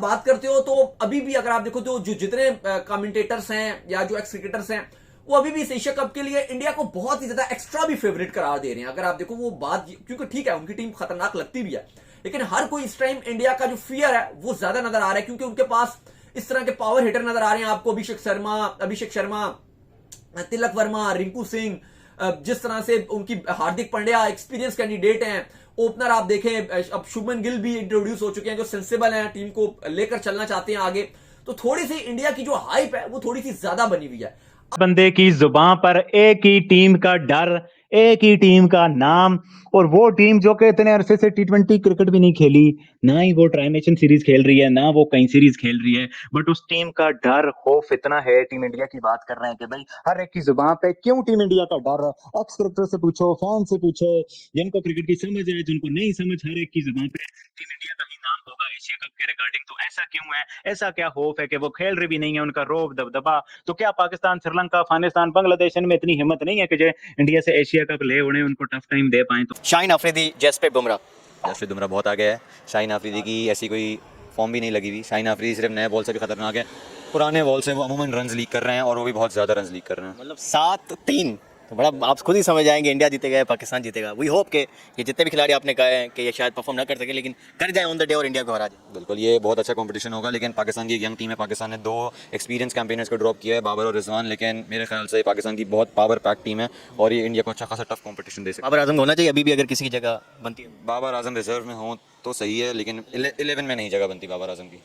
बात करते हो तो अभी भी अगर आप देखो तो जो जितने कमेंटेटर्स हैं या जो एक्स क्रिकेटर्स हैं वो अभी भी इस एशिया कप के लिए इंडिया को बहुत ही ज्यादा एक्स्ट्रा भी फेवरेट करार दे रहे हैं। अगर आप देखो वो बात, क्योंकि ठीक है उनकी टीम खतरनाक लगती भी है, लेकिन हर कोई इस टाइम इंडिया का जो फियर है वो ज्यादा नजर आ रहा है, क्योंकि उनके पास इस तरह के पावर हिटर नजर आ रहे हैं आपको। अभिषेक शर्मा, तिलक वर्मा, रिंकू सिंह, जिस तरह से उनकी हार्दिक पांड्या एक्सपीरियंस कैंडिडेट हैं। ओपनर आप देखें, अब शुभमन गिल भी इंट्रोड्यूस हो चुके हैं जो सेंसिबल हैं, टीम को लेकर चलना चाहते हैं आगे। तो थोड़ी सी इंडिया की जो हाइप है वो थोड़ी सी ज्यादा बनी हुई है। बंदे की जुबान पर एक ही टीम का डर, एक ही टीम का नाम, और वो टीम जो कि इतने अरसे से टी20 क्रिकेट भी नहीं खेली, ना ही वो ट्राई नेशन सीरीज खेल रही है, ना वो कई सीरीज खेल रही है, बट उस टीम का डर खौफ इतना है। टीम इंडिया की बात कर रहे हैं कि भाई हर एक की जुबान पे क्यों टीम इंडिया का डर है। एक्स क्रिकेटर से पूछो, फैन से पूछो, जिनको क्रिकेट की समझ है, जिनको नहीं समझ, हर एक की जुबान पे टीम इंडिया का ही नाम होगा एशिया कप के रिगार्डिंग। तो ऐसा क्यों है, ऐसा क्या खौफ है कि वो खेल रहे भी नहीं है, उनका रोब दबदबा। तो क्या पाकिस्तान, श्रीलंका, अफगानिस्तान, बांग्लादेश में इतनी हिम्मत नहीं है कि जो इंडिया से एशिया कप ले उन्हें उनको टफ टाइम दे पाए? तो शाहीन अफरीदी, जसप्रीत बुमराह बहुत आगे है। शाहीन अफरीदी की ऐसी कोई फॉर्म भी नहीं लगी हुई। शाहीन अफरीदी सिर्फ नए बॉल से भी खतरनाक है, पुराने बॉल से वो अमूमन रन लीक कर रहे हैं और वो भी बहुत ज़्यादा रन लीक कर रहे हैं। मतलब 7-3 तो बड़ा आप खुद ही समझ जाएंगे, इंडिया जीतेगा या पाकिस्तान जीतेगा। वी होप के ये जितने भी खिलाड़ी आपने कहे हैं कि ये शायद परफॉर्म ना कर सके, लेकिन कर जाए ऑन द डे और इंडिया को हरा जाए। बिल्कुल, ये बहुत अच्छा कंपटीशन होगा। लेकिन पाकिस्तान की एक यंग टीम है। पाकिस्तान ने 2 एक्सपीरियंस कैंपेनर्स को ड्रॉप किया है, बाबर और रिजवान, लेकिन मेरे ख्याल से पाकिस्तान की बहुत पावर पैक टीम है और ये इंडिया को अच्छा खासा टफ कंपटीशन दे सकती है। बाबर आजम होना चाहिए अभी भी, अगर किसी की जगह बनती है। बाबर आजम रिजर्व में हो तो सही है, लेकिन 11 में नहीं जगह बनती बाबर आजम की।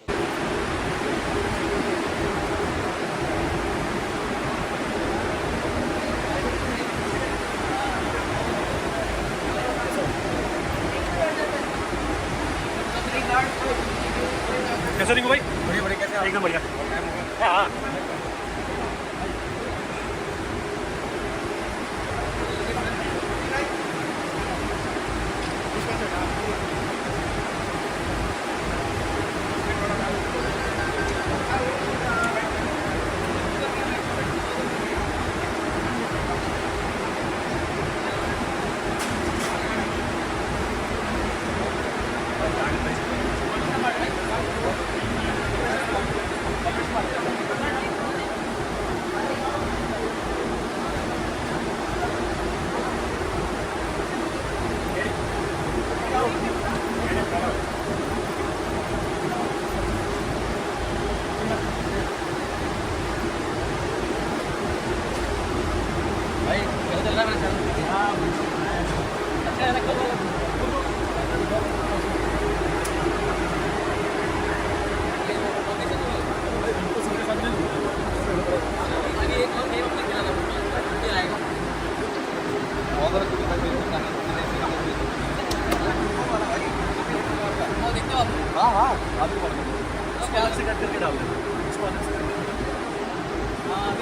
कैसा रिंकू भाई? बढ़िया कैसे? एकदम बढ़िया। हाँ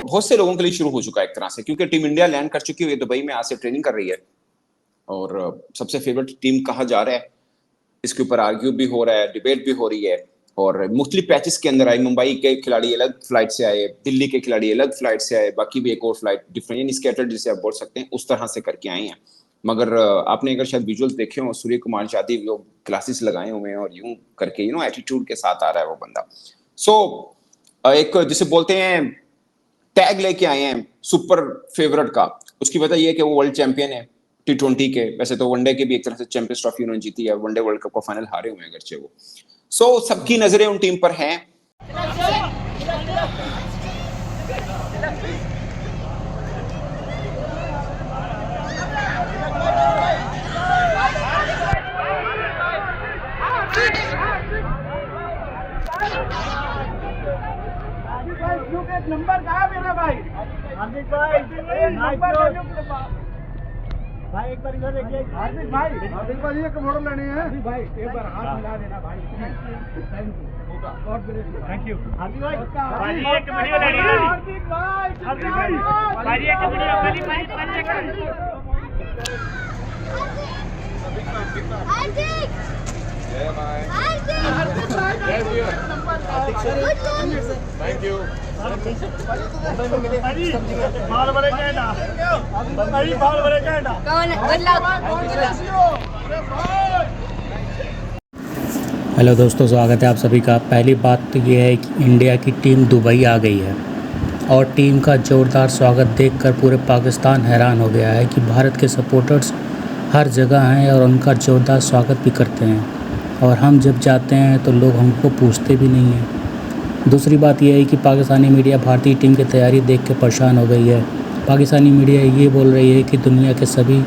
बहुत से लोगों के लिए शुरू हो चुका है एक तरह से, क्योंकि टीम इंडिया लैंड कर चुकी है दुबई में, आज से ट्रेनिंग कर रही है और सबसे फेवरेट टीम कहा जा रहा है। इसके ऊपर आर्ग्यू भी हो रहा है, डिबेट भी हो रही है और मुख्तलिफ पैचेस के अंदर आए। मुंबई के खिलाड़ी अलग फ्लाइट से आए, दिल्ली के खिलाड़ी अलग फ्लाइट से आए, बाकी भी एक और फ्लाइट डिफरेंट स्कैटर्ड जिसे आप बोल सकते हैं उस तरह से करके आए हैं। मगर आपने अगर शायद विजुअल्स देखे हो, सूर्य कुमार यादव वो ग्लासेस लगाए हुए हैं और यूं करके एटीट्यूड के साथ आ रहा है वो बंदा। एक जिसे बोलते हैं टैग लेके आए हैं सुपर फेवरेट का। उसकी वजह यह है कि वो वर्ल्ड चैंपियन है टी20 के। वैसे तो वनडे के भी एक तरह से चैंपियंस ट्रॉफी उन्होंने जीती है, वनडे वर्ल्ड कप का फाइनल हारे हुए हैं अगरचे वो। सबकी नजरें उन टीम पर हैं। नंबर कहाँ मेरा भाई? हार्दिक भाई भाई एक बार इधर देखिए। हार्दिक भाई एक फोटो लेनी है भाई, एक बार हाथ मिला देना भाई। थैंक यू हार्दिक भाई। एक वीडियो लेनी है हार्दिक भाई। एक वीडियो हार्दिक थैंक यू। बाल बड़े कहना बाल बड़े कहना हेलो दोस्तों, स्वागत है आप सभी का। पहली बात तो ये है कि इंडिया की टीम दुबई आ गई है और टीम का ज़ोरदार स्वागत देखकर पूरे पाकिस्तान हैरान हो गया है कि भारत के सपोर्टर्स हर जगह हैं और उनका ज़ोरदार स्वागत भी करते हैं, और हम जब जाते हैं तो लोग हमको पूछते भी नहीं हैं। दूसरी बात यह है कि पाकिस्तानी मीडिया भारतीय टीम की तैयारी देख के परेशान हो गई है। पाकिस्तानी मीडिया ये बोल रही है कि दुनिया के सभी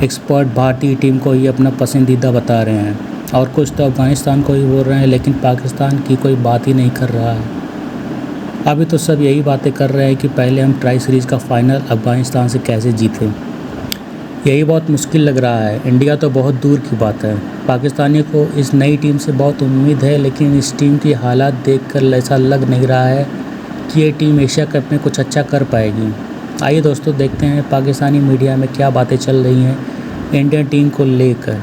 एक्सपर्ट भारतीय टीम को ही अपना पसंदीदा बता रहे हैं, और कुछ तो अफ़गानिस्तान को ही बोल रहे हैं, लेकिन पाकिस्तान की कोई बात ही नहीं कर रहा है। अभी तो सब यही बातें कर रहे हैं कि पहले हम ट्राई सीरीज़ का फ़ाइनल अफ़गानिस्तान से कैसे जीतें। यही बहुत मुश्किल लग रहा है। इंडिया तो बहुत दूर की बात है। पाकिस्तानी को इस नई टीम से बहुत उम्मीद है, लेकिन इस टीम की हालात देखकर ऐसा लग नहीं रहा है कि ये टीम एशिया कप में कुछ अच्छा कर पाएगी। आइए दोस्तों, देखते हैं पाकिस्तानी मीडिया में क्या बातें चल रही हैं इंडियन टीम को लेकर।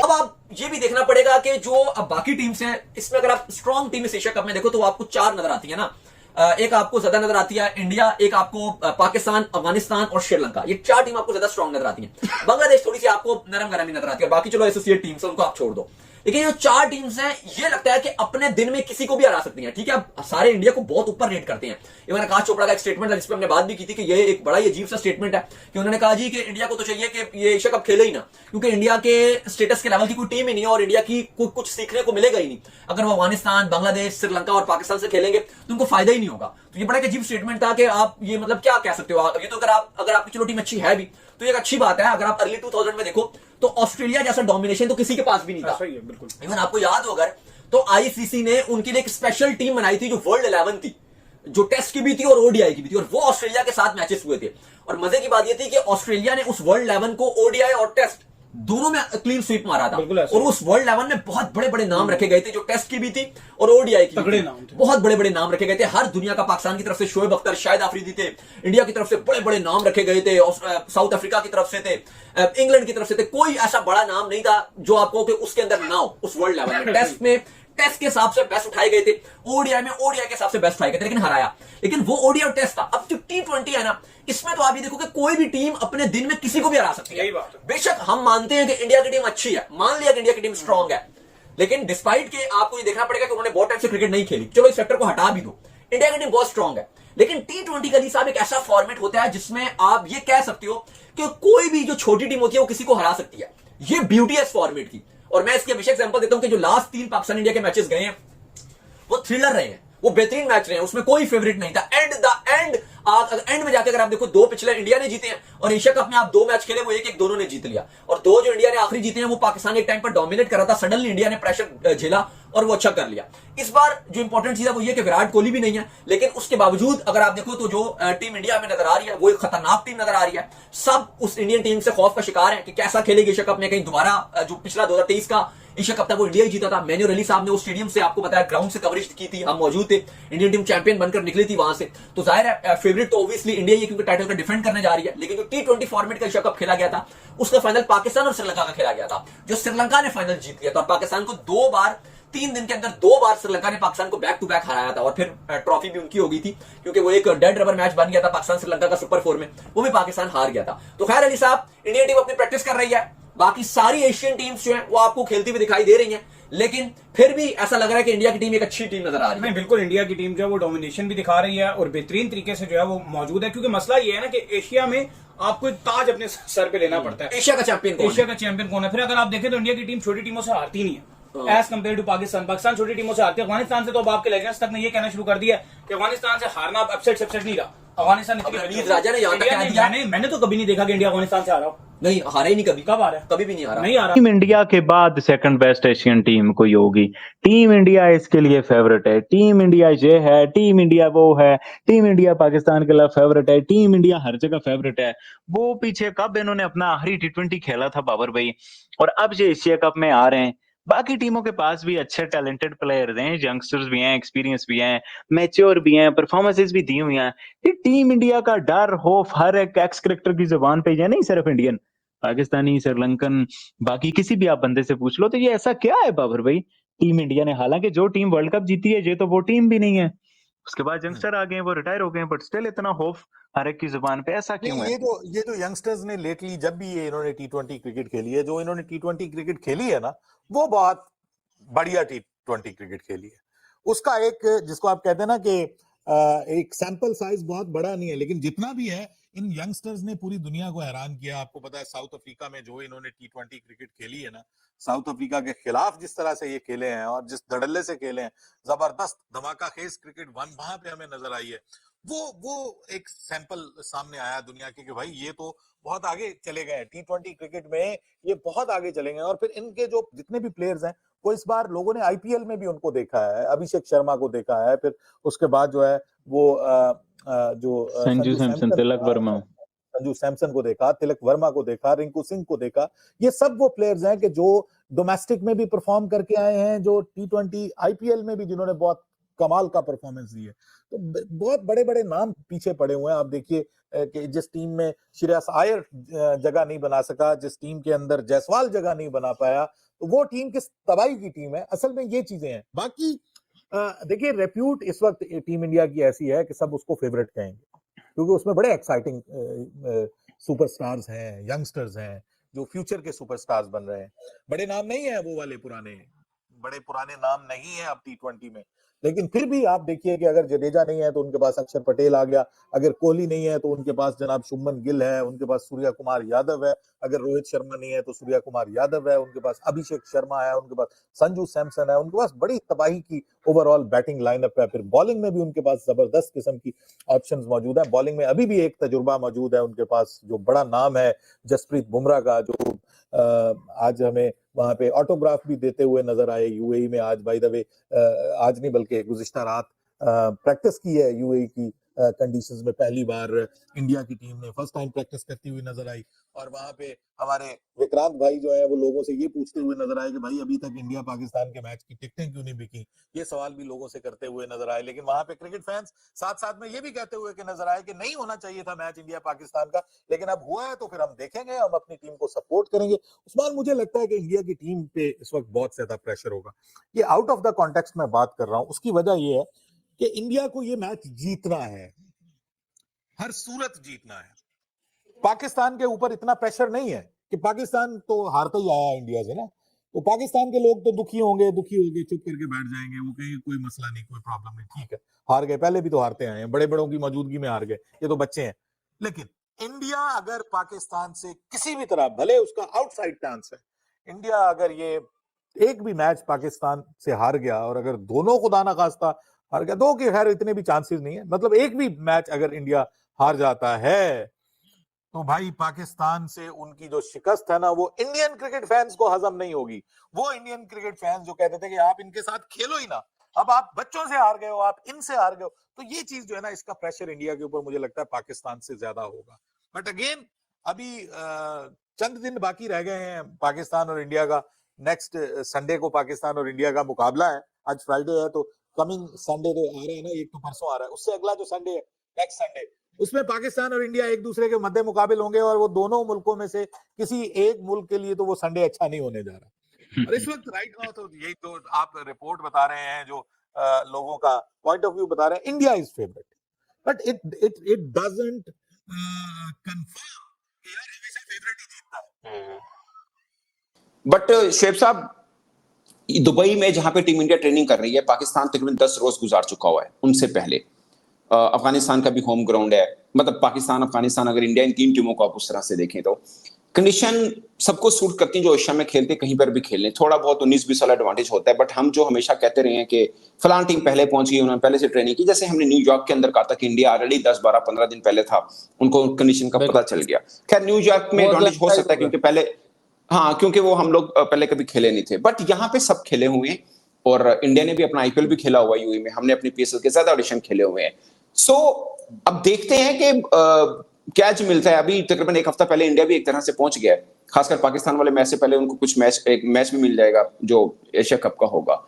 अब आप ये भी देखना पड़ेगा कि जो अब बाकी टीम्स हैं, इसमें अगर आप स्ट्रॉन्ग टीम इस एशिया कप में देखो तो आपको 4 नजर आती है ना। एक आपको ज्यादा नजर आती है इंडिया, एक आपको पाकिस्तान, अफगानिस्तान और श्रीलंका। ये 4 टीम आपको ज्यादा स्ट्रॉन्ग नजर आती है। बांग्लादेश थोड़ी सी आपको नरम गरम ही नजर आती है। बाकी चलो एसोसिएट टीम्स है, उनको आप छोड़ दो। लेकिन ये 4 टीम्स हैं, ये लगता है कि अपने दिन में किसी को भी हरा सकती हैं। ठीक है, अब सारे इंडिया को बहुत ऊपर रेट करते हैं। इवन आकाश चोपड़ा का एक स्टेटमेंट था जिसपे हमने बात भी की थी कि ये एक बड़ा ही अजीब सा स्टेटमेंट है कि उन्होंने कहा जी कि इंडिया को तो चाहिए कि ये एशिया कप खेले ही ना, क्योंकि इंडिया के स्टेटस के लेवल की कोई टीम ही नहीं है और इंडिया की कुछ सीखने को मिलेगा ही नहीं। अगर वो अफगानिस्तान, बांग्लादेश, श्रीलंका और पाकिस्तान से खेलेंगे तो उनको फायदा ही नहीं होगा। तो ये बड़ा एक अजीब स्टेटमेंट था कि आप ये मतलब क्या कह सकते हो। ये तो अगर आपकी चलो टीम अच्छी है भी तो एक अच्छी बात है। अगर आप अर्ली 2000 में देखो तो ऑस्ट्रेलिया जैसा डोमिनेशन तो किसी के पास भी नहीं था। सही है, बिल्कुल। इवन आपको याद हो अगर तो आईसीसी ने उनके लिए एक स्पेशल टीम बनाई थी जो वर्ल्ड 11 थी, जो टेस्ट की भी थी और ओडीआई की भी थी, और वो ऑस्ट्रेलिया के साथ मैचेस हुए थे। और मजे की बात ये थी कि ऑस्ट्रेलिया ने उस वर्ल्ड 11 को ओडीआई और टेस्ट दोनों में क्लीन स्वीप मारा था। और उस वर्ल्ड 11 में बहुत बड़े बड़े नाम रखे गए थे, जो टेस्ट की भी थी और ओडीआई की तगड़े भी नाम थे। बहुत बड़े बड़े नाम रखे गए थे हर दुनिया का। पाकिस्तान की तरफ से शोएब अख्तर, शाहिद आफरीदी थे। इंडिया की तरफ से बड़े बड़े नाम रखे गए थे, साउथ अफ्रीका की तरफ से थे, इंग्लैंड की तरफ से थे। कोई ऐसा बड़ा नाम नहीं था जो आपको कि उसके अंदर ना हो उस वर्ल्ड 11 में। टेस्ट में टेस्ट के हिसाब से बेस्ट उठाए गए थे, ओडीआई में ओडीआई के हिसाब से बेस्ट उठाए गए थे, लेकिन हराया। लेकिन वो ओडीआई और टेस्ट था। अब जो T20 है ना, इसमें तो आप ये देखो कि कोई भी टीम अपने दिन में किसी को भी हरा सकती है। बेशक हम मानते हैं कि इंडिया की टीम अच्छी है, मान लिया कि इंडिया की टीम स्ट्रांग है, लेकिन डिस्पाइट के आपको ये देखना पड़ेगा कि उन्होंने बहुत टाइम से क्रिकेट नहीं खेली। चलो इस फैक्टर को हटा भी दो, इंडिया की टीम बहुत स्ट्रांग है। लेकिन T20 का साहब एक ऐसा फॉर्मेट होता है जिसमें आप ये कह सकते हो कि कोई भी जो छोटी टीम होती है वो किसी को हरा सकती है। ये ब्यूटी है इस फॉर्मेट की। और मैं इसकी हमेशा एग्जांपल देता हूं कि जो लास्ट 3 पाकिस्तान इंडिया के मैचेस गए हैं वो थ्रिलर रहे हैं। वो बेहतरीन मैच रहे हैं, उसमें कोई फेवरेट नहीं था। एंड में जाकर अगर आप देखो, 2 पिछले इंडिया ने जीते हैं और एशिया कप में आप 2 मैच खेले, वो 1-1 दोनों ने जीत लिया, और 2 जो इंडिया ने आखिरी जीते हैं वो पाकिस्तान एक टाइम पर डोमिनेट कर रहा था, सडनली इंडिया ने प्रेशर झेला और वो अच्छा कर लिया। इस बार जो इंपॉर्टेंट चीज है वो ये कि विराट कोहली भी नहीं है, लेकिन उसके बावजूद अगर आप देखो तो जो टीम इंडिया में नजर आ रही है वो एक खतरनाक टीम नजर आ रही है। सब उस इंडियन टीम से खौफ का शिकार है कि कैसा खेलेगी एशिया कप में, कहीं दोबारा जो पिछला 2023 का एशिया कप था वो इंडिया ही जीता था। मैन्यूअल अली साहब ने उस स्टेडियम से, आपको बताया, ग्राउंड से कवरेज की थी, हम मौजूद थे, इंडियन टीम चैंपियन बनकर निकली थी वहां से। तो जाहिर है फेवरेट तो ऑब्वियसली इंडिया ही, क्योंकि टाइटल का डिफेंड करने जा रही है। लेकिन जो T20 फॉर्मेट का एशिया कप खेला गया था उसका फाइनल पाकिस्तान और श्रीलंका का खेला गया था, जो श्रीलंका ने फाइनल जीत लिया था, और पाकिस्तान को 2 बार 3 दिन के अंदर 2 बार श्रीलंका ने पाकिस्तान को बैक टू बैक हराया था, और फिर ट्रॉफी भी उनकी हो गई थी, क्योंकि वो एक डेड रबर मैच बन गया था पाकिस्तान श्रीलंका का सुपर 4 में, वो भी पाकिस्तान हार गया था। तो खैर अली साहब, इंडियन टीम अपनी प्रैक्टिस कर रही है, बाकी सारी एशियन टीम्स जो हैं वो आपको खेलती हुई दिखाई दे रही हैं, लेकिन फिर भी ऐसा लग रहा है कि इंडिया की टीम एक अच्छी टीम नजर आ रही है। नहीं, बिल्कुल इंडिया की टीम जो है वो डोमिनेशन भी दिखा रही है और बेहतरीन तरीके से जो है वो मौजूद है, क्योंकि मसला ये है ना कि एशिया में आपको एक ताज अपने सर पे लेना पड़ता है। एशिया का चैंपियन कौन है? एशिया का चैंपियन कौन है? फिर अगर आप देखें तो इंडिया की टीम छोटी टीमों से हारती नहीं है as compare to Pakistan. Pakistan छोटी टीमों से हारती है। अफगानिस्तान से तो अब आपके लेजेंड्स तक ने ये कहना शुरू कर दिया कि अफगानिस्तान से हारना अब अपसेट नहीं रहा। अफगानिस्तान रणजीत राजा ने यहाँ तक कह दिया, मैंने तो कभी नहीं देखा कि इंडिया अफगानिस्तान से हारा हो। नहीं, हारा ही नहीं कभी। कब आ रहा है? कभी भी नहीं हारा। नहीं आ रहा। टीम इंडिया के बाद सेकंड बेस्ट एशियन टीम कोई होगी, टीम इंडिया इसके लिए फेवरेट है। टीम इंडिया ये है, टीम इंडिया वो है, टीम इंडिया पाकिस्तान के लिए फेवरेट है, टीम इंडिया हर जगह फेवरेट है। वो पीछे कब इन्होंने अपना आखिरी T20 खेला था बाबर भाई, और अब जो एशिया कप में आ रहे हैं। बाकी टीमों के पास भी अच्छे टैलेंटेड प्लेयर्स हैं, यंगस्टर्स भी हैं, एक्सपीरियंस भी हैं, मैच्योर भी हैं, परफॉर्मेंसेस भी दी हुई हैं। ये टीम इंडिया का डर खौफ हर एक एक्स क्रिकेटर की जुबान पे है, नहीं सिर्फ इंडियन, पाकिस्तानी, श्रीलंकन, बाकी किसी भी आप बंदे से पूछ लो। तो ये ऐसा क्या है बाबर भाई टीम इंडिया ने? हालांकि जो टीम वर्ल्ड कप जीती है ये तो वो टीम भी नहीं है, उसके बाद यंगस्टर आ गए, वो रिटायर हो गए, बट स्टिल इतना खौफ हर एक की जुबान पे, ऐसा क्यों है? ये जो यंगस्टर्स ने लेटली जब भी ये इन्होंने T20 क्रिकेट खेली है, जो इन्होंने T20 क्रिकेट खेली है ना, वो बहुत बढ़िया T20 क्रिकेट खेली है। उसका एक, जिसको आप कहते हैं ना कि एक सैंपल साइज बहुत बड़ा नहीं है, लेकिन जितना भी है, इन यंगस्टर्स ने पूरी दुनिया को हैरान किया। आपको पता है साउथ अफ्रीका में जो इन्होंने T20 क्रिकेट खेली है ना, साउथ अफ्रीका के खिलाफ जिस तरह से ये खेले हैं और जिस धड़ल्ले से खेले हैं, जबरदस्त धमाका खेज क्रिकेट वहां पे हमें नजर आई है। वो एक सैंपल सामने आया दुनिया के कि भाई ये तो बहुत आगे चले गए T20 क्रिकेट में, ये बहुत आगे चले गए। और फिर इनके जो जितने भी प्लेयर्स हैं, वो इस बार लोगों ने IPL में भी उनको देखा है, अभिषेक शर्मा को देखा है, फिर उसके बाद जो है वो जो संजू सैमसन, तिलक वर्मा, संजू सैमसन को देखा, तिलक वर्मा को देखा, रिंकू सिंह को देखा। ये सब वो प्लेयर्स हैं कि जो डोमेस्टिक में भी परफॉर्म करके आए हैं, जो T20 IPL में भी जिन्होंने बहुत कमाल का परफॉर्मेंस दी है। तो बहुत बड़े बड़े नाम पीछे पड़े हुए हैं। आप देखिए कि जिस टीम में श्रेयस अय्यर जगह नहीं बना सका, जिस टीम के अंदर जायसवाल जगह नहीं बना पाया, तो वो टीम किस तबाही की टीम है। असल में ये चीजें हैं। बाकी देखिए, रेप्यूट इस वक्त टीम इंडिया की ऐसी है कि सब उसको फेवरेट कहेंगे, क्योंकि उसमें बड़े एक्साइटिंग सुपरस्टार्स हैं, यंगस्टर्स हैं, जो फ्यूचर के सुपरस्टार्स बन रहे हैं। बड़े नाम नहीं है, वो वाले बड़े पुराने नाम नहीं है अब T20 में, लेकिन फिर भी आप देखिए कि अगर जडेजा नहीं है तो उनके पास अक्षर पटेल आ गया, अगर कोहली नहीं है तो उनके पास जनाब शुभमन गिल है, उनके पास सूर्या कुमार यादव है, अगर रोहित शर्मा नहीं है तो सूर्या कुमार यादव है, उनके पास अभिषेक शर्मा है, उनके पास संजू सैमसन है, उनके पास बड़ी तबाही की ओवरऑल बैटिंग लाइनअप है। फिर बॉलिंग में भी उनके पास जबरदस्त किस्म की ऑप्शंस मौजूद है। बॉलिंग में अभी भी एक तजुर्बा मौजूद है उनके पास, जो बड़ा नाम है जसप्रीत बुमराह का, जो आज हमें वहां पे ऑटोग्राफ भी देते हुए नजर आए UAE में। आज बाय द वे, आज नहीं बल्कि गुज़िश्ता रात प्रैक्टिस की है UAE की कंडीशंस में। पहली बार इंडिया की टीम ने फर्स्ट टाइम प्रैक्टिस करती हुई नजर आई, और वहां पे हमारे विक्रांत भाई जो है वो लोगों से ये पूछते हुए नजर आए कि भाई अभी तक इंडिया पाकिस्तान के मैच की टिकटें क्यों नहीं बिकी। ये सवाल भी लोगों से करते हुए नजर आए। लेकिन वहां पे क्रिकेट फैंस साथ साथ में ये भी कहते हुए कि नजर आए कि नहीं होना चाहिए था मैच इंडिया पाकिस्तान का, लेकिन अब हुआ है तो फिर हम देखेंगे, हम अपनी टीम को सपोर्ट करेंगे। उस्मान, मुझे लगता है कि इंडिया की टीम पे इस वक्त बहुत ज्यादा प्रेशर होगा। ये आउट ऑफ द कॉन्टेक्स्ट में बात कर रहा हूं, उसकी वजह ये है कि इंडिया को ये मैच जीतना है, हर सूरत जीतना है। पाकिस्तान के ऊपर इतना प्रेशर नहीं है कि पाकिस्तान तो हारता ही आया इंडिया से ना, तो पाकिस्तान के लोग तो दुखी होंगे, चुप करके बैठ जाएंगे, वो कहेंगे कोई मसला नहीं, कोई प्रॉब्लम नहीं, ठीक है, हार गए, पहले भी तो हारते आए हैं, बड़े बड़ों की मौजूदगी में हार गए, ये तो बच्चे हैं। लेकिन इंडिया अगर पाकिस्तान से किसी भी तरह, भले उसका आउटसाइड चांस है, इंडिया अगर ये एक भी मैच पाकिस्तान से हार गया, और अगर दोनों खुदा ना खास्ता हार गया, दो के खैर इतने भी चांसेस नहीं है, मतलब एक भी मैच अगर इंडिया हार जाता है तो भाई पाकिस्तान से उनकी जो शिकस्त है ना, वो इंडियन क्रिकेट फैंस को हजम नहीं होगी। वो इंडियन क्रिकेट फैंस जो कहते थे कि आप इनके साथ खेलो ही ना, अब आप बच्चों से हार गए हो, आप इनसे हार गए हो, तो ये चीज जो है ना, इसका प्रेशर इंडिया के ऊपर मुझे लगता है पाकिस्तान से ज्यादा होगा। बट अगेन अभी चंद दिन बाकी रह गए हैं पाकिस्तान और इंडिया का। नेक्स्ट संडे को पाकिस्तान और इंडिया का मुकाबला है। आज फ्राइडे है, तो कमिंग संडे तो आ रहा है ना, एक तो परसों आ रहा है, उससे अगला जो संडे है, नेक्स्ट संडे, उसमें पाकिस्तान और इंडिया एक दूसरे के मध्य मुकाबिल होंगे, और वो दोनों मुल्कों में से किसी एक मुल्क के लिए तो वो संडे अच्छा नहीं होने जा रहा। और इस वक्त राइट नाउ तो यही तो आप रिपोर्ट बता रहे हैं, जो लोगों का पॉइंट ऑफ व्यू बता रहे हैं, India is favourite, but it doesn't confirm कि यार हमेशा फेवरेट ही जीतता है। बट शेख साहब, दुबई में जहां पे टीम इंडिया ट्रेनिंग कर रही है, पाकिस्तान तकरीबन 10 रोज गुजार चुका हुआ है उनसे पहले। अफगानिस्तान का भी होम ग्राउंड है, मतलब पाकिस्तान अफगानिस्तान अगर इंडिया इन तीन टीमों को आप उस तरह से देखें तो कंडीशन सबको सूट करती है जो एशिया में खेलते, कहीं पर भी खेलने थोड़ा बहुत 19-20 वाला एडवांटेज होता है। बट हम जो हमेशा कहते रहे हैं कि फलान टीम पहले पहुंच गई, उन्होंने पहले से ट्रेनिंग की, जैसे हमने न्यूयॉर्क के अंदर कहा था कि इंडिया ऑलरेडी 10-12-15 दिन पहले था, उनको कंडीशन का पता चल गया। खैर न्यूयॉर्क में एडवांटेज हो सकता है क्योंकि पहले, हाँ, क्योंकि वो हम लोग पहले कभी खेले नहीं थे, बट यहाँ पे सब खेले हुए हैं। और इंडिया ने भी अपना आईपीएल भी खेला हुआ है यूएई में, हमने अपनी पीएसएल के ज्यादा ऑडिशन खेले हुए हैं। सो अब देखते हैं कि क्या मिलता है। अभी तकरीबन एक हफ्ता पहले इंडिया भी एक तरह से पहुंच गया है, खासकर पाकिस्तान वाले मैच से पहले उनको कुछ मैच, एक मैच भी मिल जाएगा जो एशिया कप का होगा।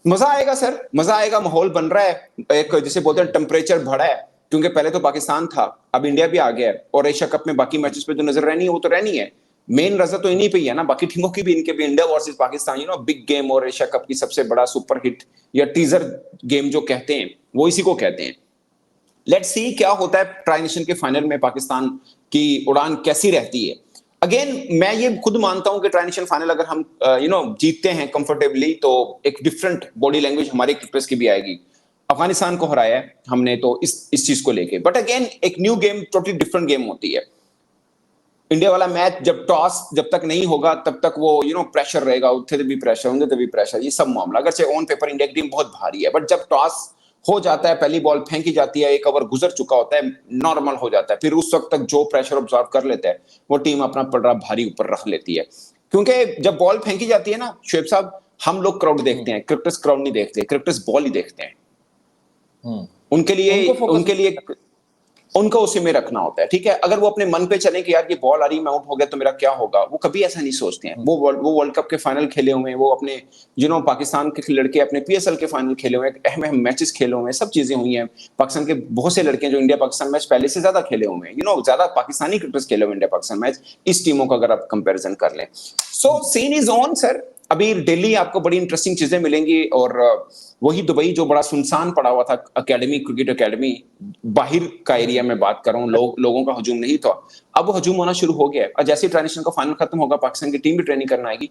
मजा आएगा सर, मजा आएगा, माहौल बन रहा है, एक जिसे बोलते हैं टेम्परेचर बढ़ा है, क्योंकि पहले तो पाकिस्तान था, अब इंडिया भी आ गया है, और एशिया कप में बाकी मैचेस पे जो नजर रहनी है वो तो रहनी है। मेन रजा तो इन्हीं पे ही है ना, बाकी टीमों की भी, इनके भी, India versus Pakistan, big game, और एशिया कप की सबसे बड़ा सुपर हिट या टीजर गेम जो कहते हैं वो इसी को कहते हैं। लेट्स सी क्या होता है ट्राई नेशन के फाइनल में, पाकिस्तान की उड़ान कैसी रहती है। अगेन मैं ये खुद मानता हूं कि ट्राई नेशन फाइनल अगर हम जीतते हैं कंफर्टेबली, तो एक डिफरेंट बॉडी लैंग्वेज हमारे क्रिकेटर्स की भी आएगी। अफगानिस्तान को हराया है हमने तो इस चीज को लेके, बट अगेन एक new game, totally different game होती है। इंडिया वाला मैच जब टॉस जब तक नहीं होगा तब तक वो प्रेशर रहेगा, उठे भी प्रेशर, उनके भी प्रेशर, ये सब मामला। अगर से ऑन पेपर इंडिया की टीम बहुत भारी है, बट जब टॉस हो जाता है, पहली बॉल फेंकी जाती है, एक ओवर गुजर चुका होता है, नॉर्मल हो जाता है, फिर उस वक्त तक जो प्रेशर ऑब्जर्व कर लेता है वो टीम अपना पलड़ा भारी ऊपर रख लेती है। क्योंकि जब बॉल फेंकी जाती है ना शुएब साहब, हम लोग क्राउड देखते हैं, क्रिकेटर्स क्राउड नहीं देखते, क्रिकेटर्स बॉल ही देखते हैं। उनके लिए उनको उसी में रखना होता है, ठीक है। अगर वो अपने मन पे चले कि यार ये बॉल आ रही, मैं आउट हो गया तो मेरा क्या होगा, वो कभी ऐसा नहीं सोचते हैं। वो वर्ल्ड कप के फाइनल खेले हुए हैं, वो अपने पाकिस्तान के लड़के अपने पीएसएल के फाइनल खेले हुए हैं, अहम मैचेस खेले हुए हैं, सब चीजें हुई हैं। पाकिस्तान के बहुत से लड़के जो इंडिया पाकिस्तान मैच पहले से ज्यादा खेले हुए हैं, ज्यादा पाकिस्तानी क्रिकेटर्स खेले हुए इंडिया पाकिस्तान मैच इस टीमों का अगर आप कंपेरिजन कर लें। So scene is on sir. अभी दिल्ली आपको बड़ी इंटरेस्टिंग चीजें मिलेंगी, और वही दुबई जो बड़ा सुनसान पड़ा हुआ था, एकेडमी, क्रिकेट एकेडमी, बाहर का एरिया में बात कर रहा हूँ, लोगों का हजूम नहीं था, अब वो हजूम होना शुरू हो गया है। और जैसे ट्राई नेशन का फाइनल खत्म होगा, पाकिस्तान की टीम भी ट्रेनिंग करना आएगी,